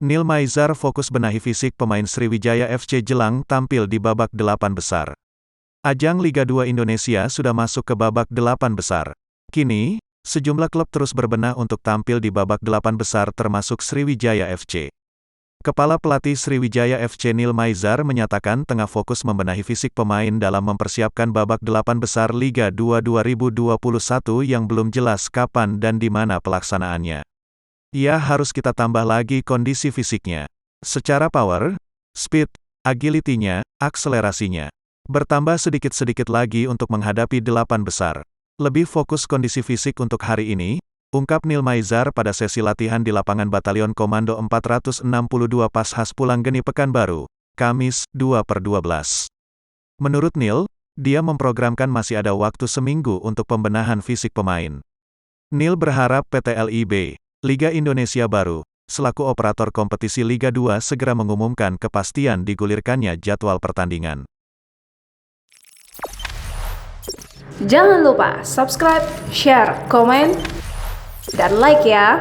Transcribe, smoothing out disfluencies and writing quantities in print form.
Nil Maizar fokus benahi fisik pemain Sriwijaya FC Jelang tampil di babak 8 besar. Ajang Liga 2 Indonesia sudah masuk ke babak 8 besar. Kini, sejumlah klub terus berbenah untuk tampil di babak 8 besar termasuk Sriwijaya FC. Kepala Pelatih Sriwijaya FC Nil Maizar menyatakan tengah fokus membenahi fisik pemain dalam mempersiapkan babak 8 besar Liga 2 2021 yang belum jelas kapan dan di mana pelaksanaannya. Ya, harus kita tambah lagi kondisi fisiknya. Secara power, speed, agility-nya, akselerasinya. Bertambah sedikit-sedikit lagi untuk menghadapi 8 besar. Lebih fokus kondisi fisik untuk hari ini, ungkap Nil Maizar pada sesi latihan di lapangan Batalion Komando 462 Pashas Pulanggeni Pekanbaru, Kamis, 2/12. Menurut Nil, dia memprogramkan masih ada waktu seminggu untuk pembenahan fisik pemain. Nil berharap PT LIB, Liga Indonesia Baru, selaku operator kompetisi Liga 2 segera mengumumkan kepastian digulirkannya jadwal pertandingan. Jangan lupa subscribe, share, komen, dan like ya!